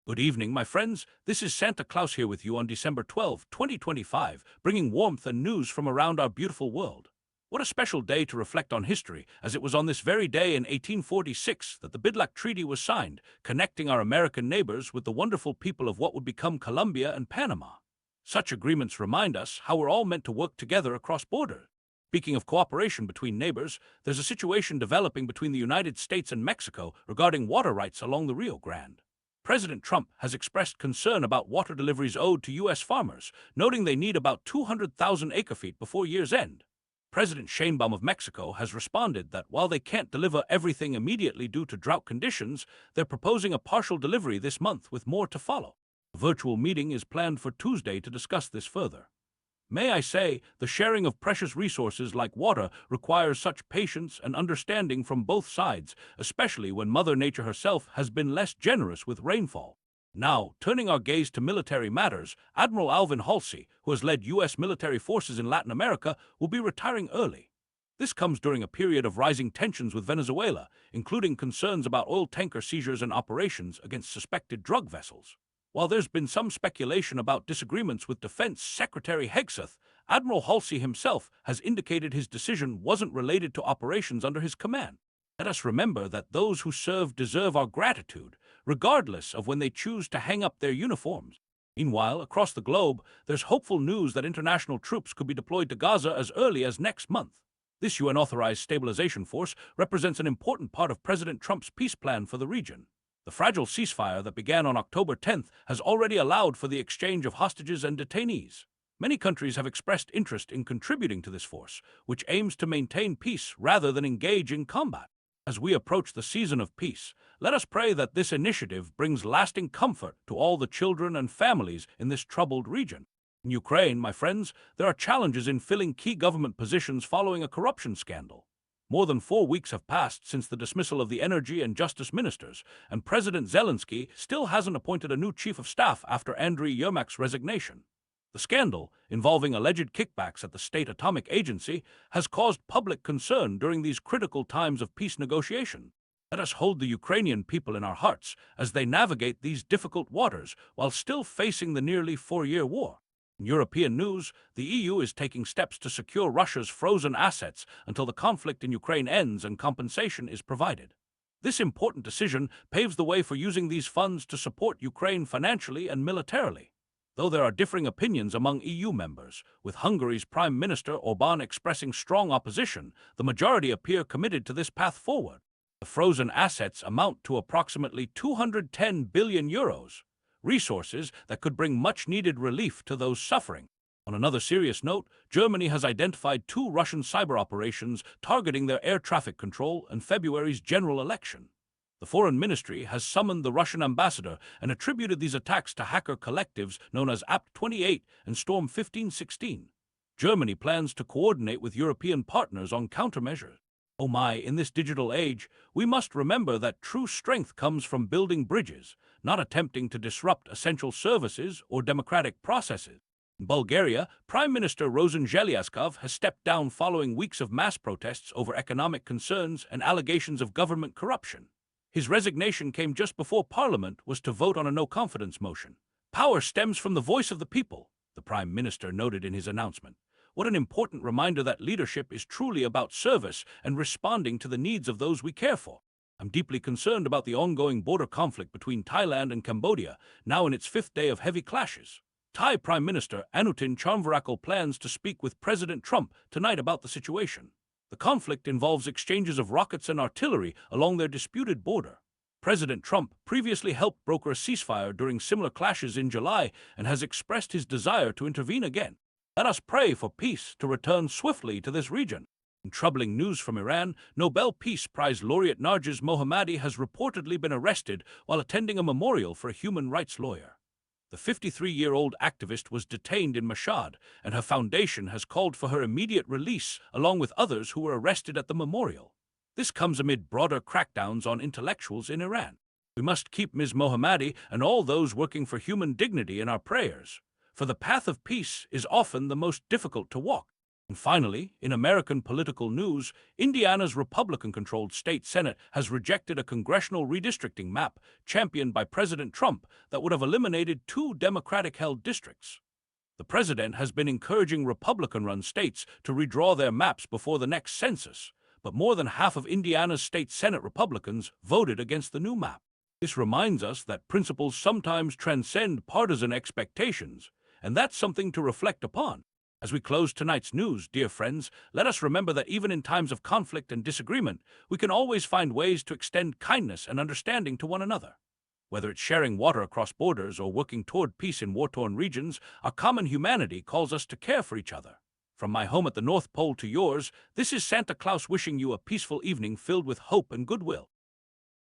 Good evening, my friends. This is Santa Claus here with you on December 12, 2025, bringing warmth and news from around our beautiful world. What a special day to reflect on history, as it was on this very day in 1846 that the Bidlack Treaty was signed, connecting our American neighbors with the wonderful people of what would become Colombia and Panama. Such agreements remind us how we're all meant to work together across borders. Speaking of cooperation between neighbors, there's a situation developing between the United States and Mexico regarding water rights along the Rio Grande. President Trump has expressed concern about water deliveries owed to U.S. farmers, noting they need about 200,000 acre-feet before year's end. President Sheinbaum of Mexico has responded that while they can't deliver everything immediately due to drought conditions, they're proposing a partial delivery this month with more to follow. A virtual meeting is planned for Tuesday to discuss this further. May I say, the sharing of precious resources like water requires such patience and understanding from both sides, especially when Mother Nature herself has been less generous with rainfall. Now, turning our gaze to military matters, Admiral Alvin Halsey, who has led U.S. military forces in Latin America, will be retiring early. This comes during a period of rising tensions with Venezuela, including concerns about oil tanker seizures and operations against suspected drug vessels. While there's been some speculation about disagreements with Defense Secretary Hegseth, Admiral Halsey himself has indicated his decision wasn't related to operations under his command. Let us remember that those who serve deserve our gratitude, regardless of when they choose to hang up their uniforms. Meanwhile, across the globe, there's hopeful news that international troops could be deployed to Gaza as early as next month. This UN-authorized stabilization force represents an important part of President Trump's peace plan for the region. The fragile ceasefire that began on October 10th has already allowed for the exchange of hostages and detainees. Many countries have expressed interest in contributing to this force, which aims to maintain peace rather than engage in combat. As we approach the season of peace, let us pray that this initiative brings lasting comfort to all the children and families in this troubled region. In Ukraine, my friends, there are challenges in filling key government positions following a corruption scandal. More than 4 weeks have passed since the dismissal of the energy and justice ministers, and President Zelensky still hasn't appointed a new chief of staff after Andriy Yermak's resignation. The scandal, involving alleged kickbacks at the state atomic agency, has caused public concern during these critical times of peace negotiation. Let us hold the Ukrainian people in our hearts as they navigate these difficult waters while still facing the nearly 4-year war. In European news, the EU is taking steps to secure Russia's frozen assets until the conflict in Ukraine ends and compensation is provided. This important decision paves the way for using these funds to support Ukraine financially and militarily. Though there are differing opinions among EU members, with Hungary's Prime Minister Orbán expressing strong opposition, the majority appear committed to this path forward. The frozen assets amount to approximately 210 billion euros. Resources that could bring much-needed relief to those suffering. On another serious note, Germany has identified 2 Russian cyber operations targeting their air traffic control in February's general election. The Foreign Ministry has summoned the Russian ambassador and attributed these attacks to hacker collectives known as Apt-28 and Storm 1516. Germany plans to coordinate with European partners on countermeasures. Oh my, in this digital age, we must remember that true strength comes from building bridges, not attempting to disrupt essential services or democratic processes. In Bulgaria, Prime Minister Rosen Zhelyazkov has stepped down following weeks of mass protests over economic concerns and allegations of government corruption. His resignation came just before Parliament was to vote on a no-confidence motion. Power stems from the voice of the people, the Prime Minister noted in his announcement. What an important reminder that leadership is truly about service and responding to the needs of those we care for. I'm deeply concerned about the ongoing border conflict between Thailand and Cambodia, now in its 5th day of heavy clashes. Thai Prime Minister Anutin Charnvirakul plans to speak with President Trump tonight about the situation. The conflict involves exchanges of rockets and artillery along their disputed border. President Trump previously helped broker a ceasefire during similar clashes in July and has expressed his desire to intervene again. Let us pray for peace to return swiftly to this region. In troubling news from Iran, Nobel Peace Prize laureate Narges Mohammadi has reportedly been arrested while attending a memorial for a human rights lawyer. The 53-year-old activist was detained in Mashhad, and her foundation has called for her immediate release along with others who were arrested at the memorial. This comes amid broader crackdowns on intellectuals in Iran. We must keep Ms. Mohammadi and all those working for human dignity in our prayers, for the path of peace is often the most difficult to walk. And finally, in American political news, Indiana's Republican-controlled state Senate has rejected a congressional redistricting map championed by President Trump that would have eliminated two Democratic-held districts. The president has been encouraging Republican-run states to redraw their maps before the next census, but more than half of Indiana's state Senate Republicans voted against the new map. This reminds us that principles sometimes transcend partisan expectations, and that's something to reflect upon. As we close tonight's news, dear friends, let us remember that even in times of conflict and disagreement, we can always find ways to extend kindness and understanding to one another. Whether it's sharing water across borders or working toward peace in war-torn regions, our common humanity calls us to care for each other. From my home at the North Pole to yours, this is Santa Claus wishing you a peaceful evening filled with hope and goodwill.